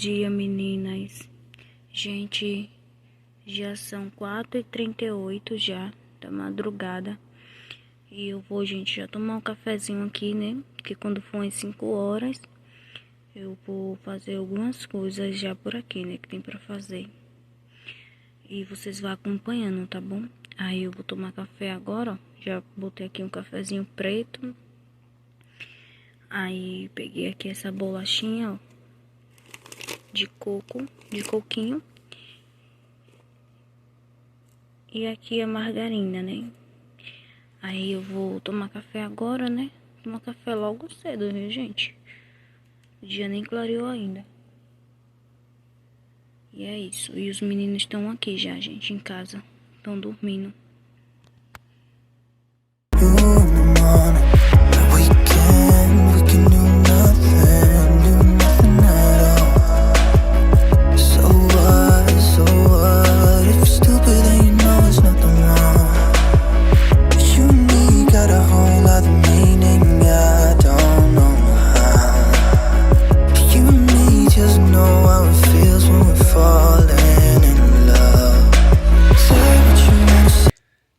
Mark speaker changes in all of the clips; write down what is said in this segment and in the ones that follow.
Speaker 1: dia, meninas. Gente, já são 4h38 já da madrugada. E eu vou, gente, já tomar um cafezinho aqui, né? Porque quando for às 5 horas, eu vou fazer algumas coisas já por aqui, né? Que tem pra fazer. E vocês vão acompanhando, tá bom? Aí eu vou tomar café agora, ó. Já botei aqui um cafezinho preto. Aí peguei aqui essa bolachinha, ó, de coquinho. E aqui a margarina, né? Aí eu vou tomar café agora, né? Tomar café logo cedo, viu, gente? O dia nem clareou ainda. E é isso. E os meninos estão aqui já, gente, em casa. Estão dormindo.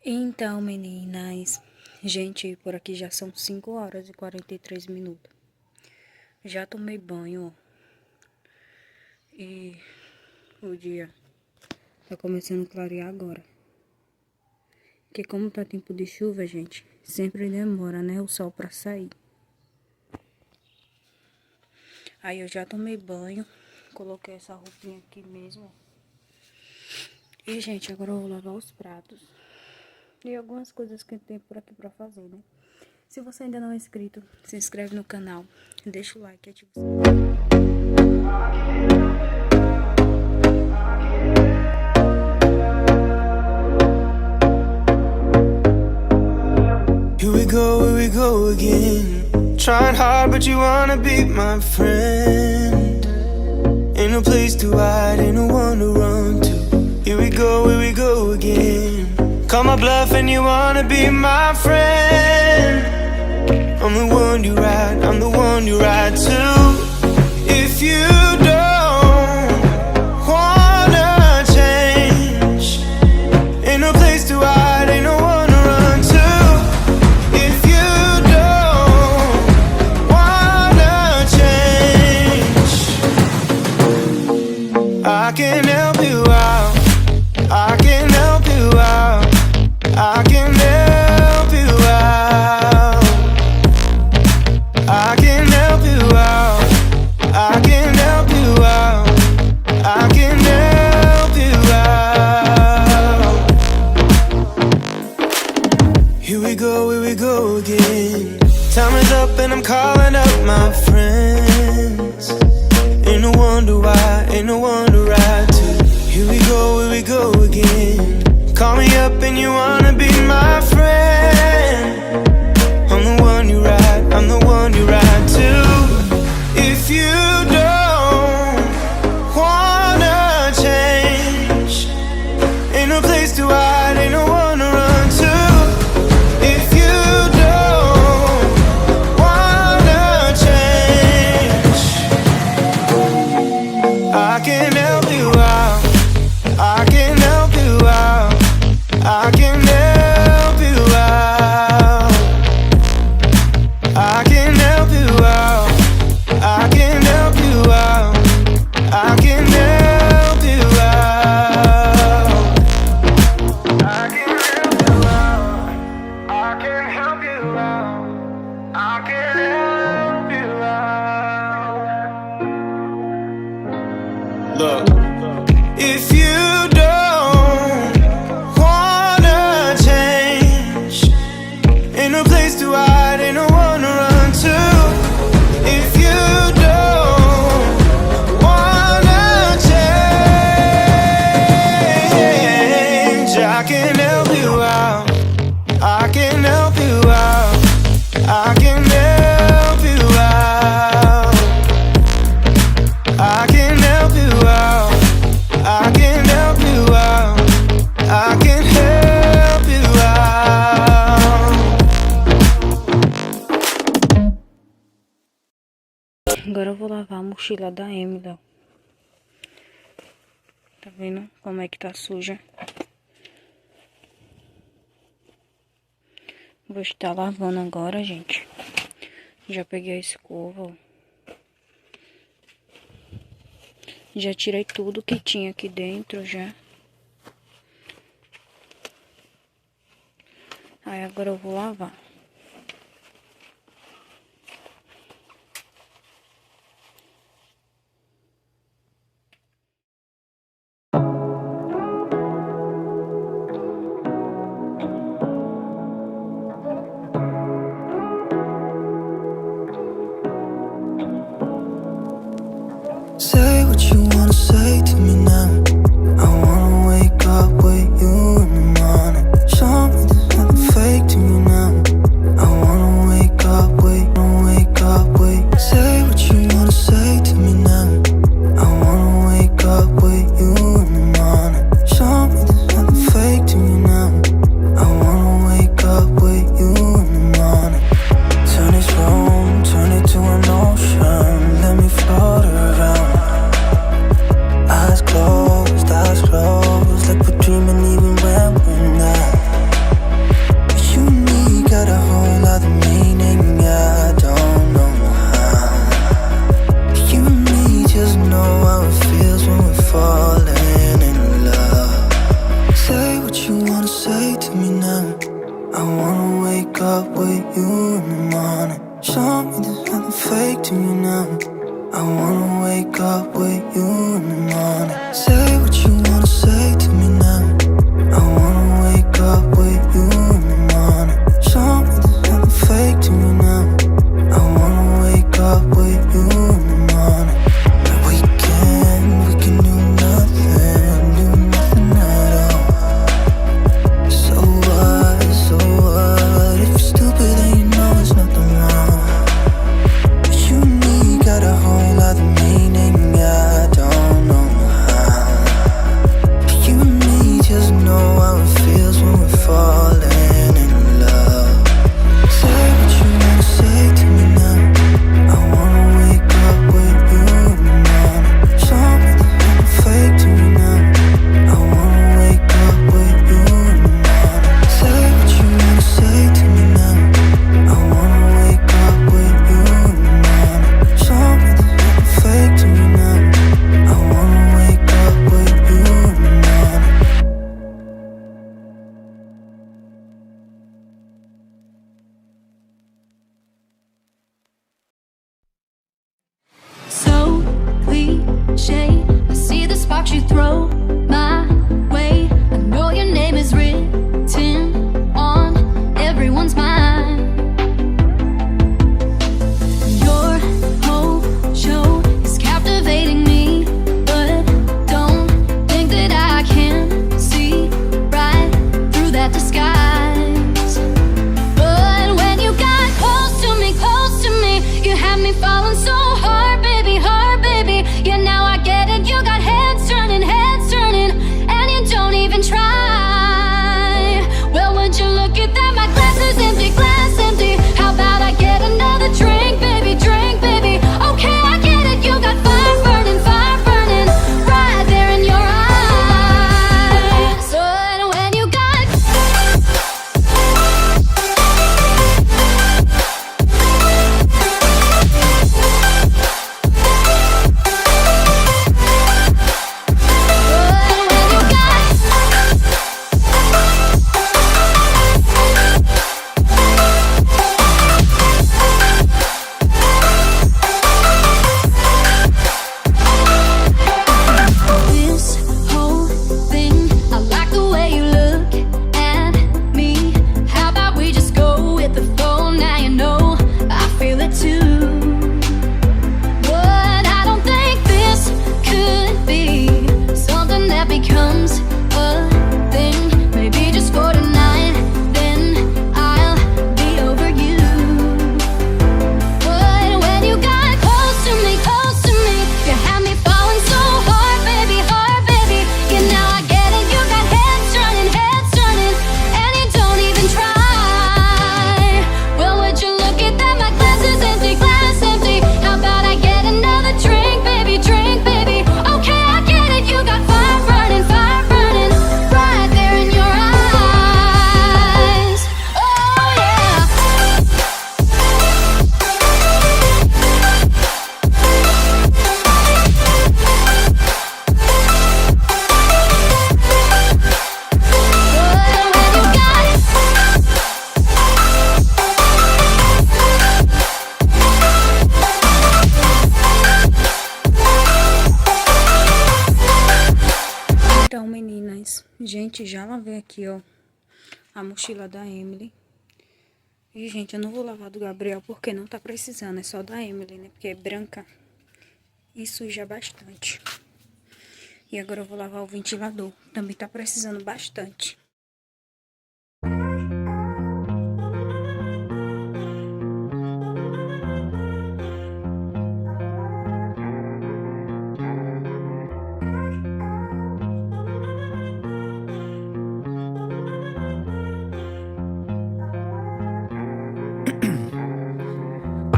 Speaker 1: Então, meninas, gente, por aqui já são 5h43. Já tomei banho, ó. E o dia tá começando a clarear agora. Porque como tá tempo de chuva, gente, sempre demora, né, o sol pra sair. Aí eu já tomei banho, coloquei essa roupinha aqui mesmo. E, gente, agora eu vou lavar os pratos. E algumas coisas que tem por aqui pra fazer, né? Se você ainda não é inscrito, se inscreve no canal, deixa o like e ativa o sininho.
Speaker 2: Here we go again. Trying hard, but you wanna be my friend. Ain't no place to hide, ain't no one to run to. Here we go again. Call my bluff and you wanna be my friend. I'm the one you ride, I'm the one you ride to. If you don't wanna change, ain't no place to hide, ain't no one to run to. If you don't wanna change, I can help you out, I can help you out, I can help you out, I can help you out, I can help you out, I can help you out. Here we go again. Time is up and I'm calling up my friends. Ain't no wonder why, ain't no one to ride to. Here we go again. Call me up and you wanna be my friend. I'm the one you ride, I'm the one you ride to. If you don't wanna change, ain't no place to hide, ain't no one to run to. If you don't wanna change, I can help you out, I can help you out, I can help you out, I can help you out, I can help you out, I can help you out, I can help you out, I can help you out, I can help you out. Look, if you don't wanna change, ain't no place to hide, ain't no one to run to. If you don't wanna change, I can help you out, I can help you out, I can help you out, I can help you out, I can help you out, I can help you out.
Speaker 1: Agora eu vou lavar a mochila da Emily. Tá vendo como é que tá suja? Vou estar lavando agora, gente. Já peguei a escova, ó. Já tirei tudo que tinha aqui dentro, já. Aí agora eu vou lavar.
Speaker 2: Say what you wanna say to me now. I wanna wake up with you in the morning. Show me there's nothing fake to me now. I wanna wake up with, say what you wanna say to me now. I wanna wake up with you in the morning. Show me there's nothing fake to me now. I wanna wake up with you in the morning. Turn this room, turn it to an ocean. Let me float around. Eyes closed, like we're dreaming even when we're not. You and me got a whole other meaning, I don't know how. You and me just know how it feels when we're falling in love. Say what you wanna say to me now. I wanna wake up with you in the morning. Show me there's nothing fake to me now. I wanna wake up with you in the morning. Say what you wanna say to me now. I wanna wake up with you in the morning. Show me there's nothing fake to me now. I wanna wake up with you in the morning. We can do nothing at all. So what, if you're stupid then you know there's nothing wrong. But you and me got a whole other meaning, I don't know how. But you and me just know how it feels when we're falling in love. Say what you wanna say to me now. I wanna wake up with you in the morning. Show me there's nothing fake to me now. I wanna wake up with you in the morning. Say what you wanna say to me now. I wanna wake up with you in the morning. Show me there's nothing fake to me now. I wanna wake up with you in the morning.
Speaker 3: So cliche, I see the sparks you throw my way. I know your name is written on everyone's mind. Your whole show is captivating me, but don't think that I can see right through that disguise. But when you got close to me, you had me falling so hard, baby, hard, baby. Yeah, now I get it. You got heads turning,
Speaker 1: Gente, já lavei aqui, ó, a mochila da Emily. E, gente, eu não vou lavar do Gabriel porque não tá precisando. É só da Emily, né? Porque é branca e suja bastante. E agora eu vou lavar o ventilador. Também tá precisando bastante.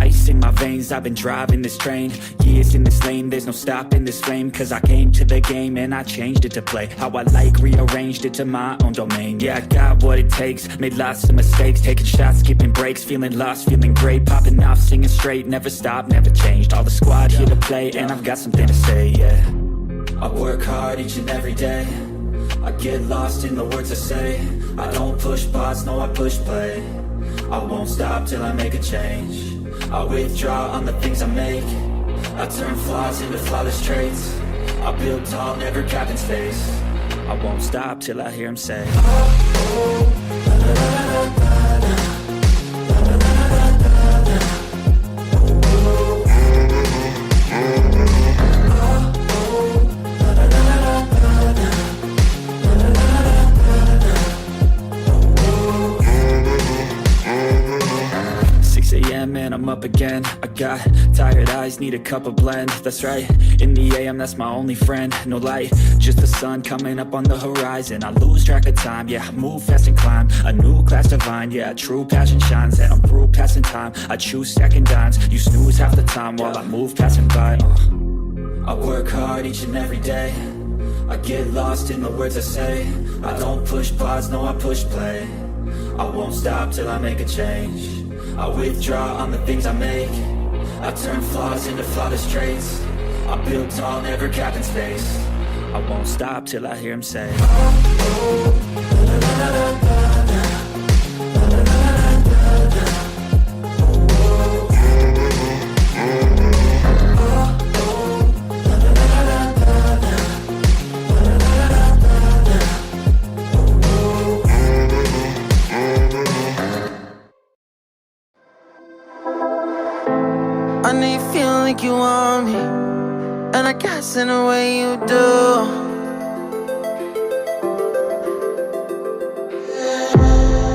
Speaker 4: Ice in my veins, I've been driving this train. Years in this lane, there's no stopping this flame. Cause I came to the game and I changed it to play how I like, rearranged it to my own domain. Yeah, I got what it takes, made lots of mistakes, taking shots, skipping breaks, feeling lost, feeling great, popping off, singing straight, never stopped, never changed. All the squad here to play and I've got something to say, yeah. I work hard each and every day, I get lost in the words I say. I don't push pause, no, I push play. I won't stop till I make a change. I withdraw on the things I make. I turn flaws into flawless traits. I build tall, never capped in space. I won't stop till I hear him say, and I'm up again. I got tired eyes, need a cup of blend. That's right, in the AM, that's my only friend. No light, just the sun coming up on the horizon. I lose track of time, yeah, I move fast and climb a new class divine, yeah, true passion shines. And I'm through passing time, I choose stacking dimes. You snooze half the time while I move passing by. I work hard each and every day, I get lost in the words I say. I don't push pause, no, I push play. I won't stop till I make a change. I withdraw on the things I make. I turn flaws into flawless traits. I build tall, never capped in space. I won't stop till I hear him say,
Speaker 2: I know you feel like you want me, and I guess in a way you do.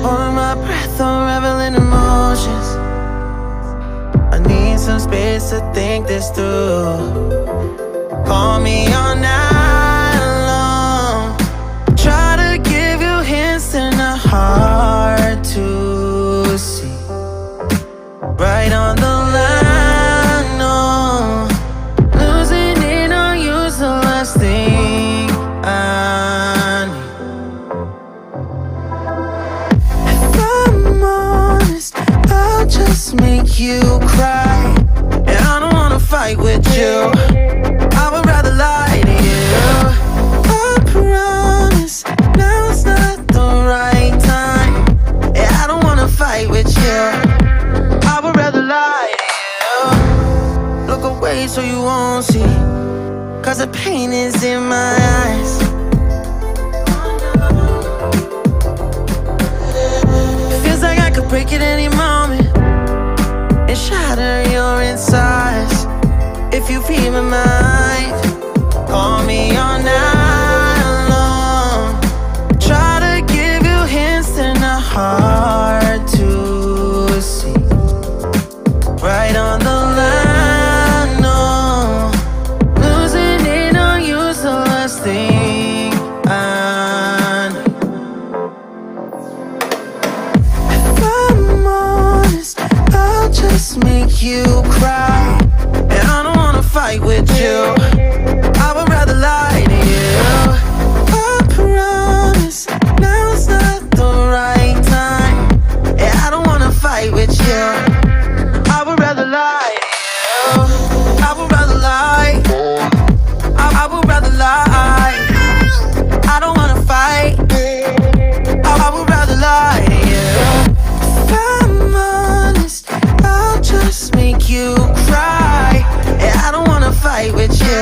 Speaker 2: Holding my breath, unraveling emotions. I need some space to think this through. Call me all night long, try to give you hints and a hard to see. Right on the line, no, losing it on you's the last thing I need. If I'm honest, I'll just make you cry, and I don't wanna fight with you, I would rather lie to you. I promise, now's not the right time, and I don't wanna fight with you, I would rather lie to you. Look away so you won't see, cause the pain is in my eyes. Feels like I could break at any moment and shatter your insides. If you feel my mind, call me all night long, try to give you hints and a hard to see. Right on the line, no, losing it on you's the last thing I need. If I'm honest, I'll just make you cry, and I don't wanna fight with you, I would rather lie to you. I promise, now's not the right time, and I don't wanna fight with you, I would rather lie to you. I would rather lie, I would rather lie, I don't wanna fight, I would rather lie to you. If I'm honest, I'll just make you cry, and I don't wanna fight with you,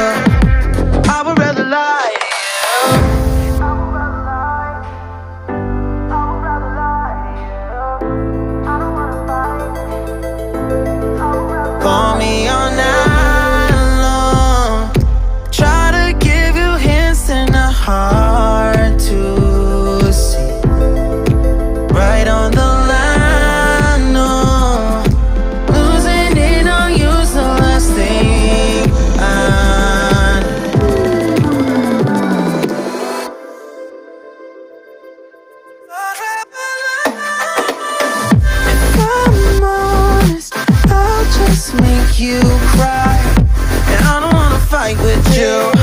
Speaker 2: make you cry, and I don't wanna fight with you.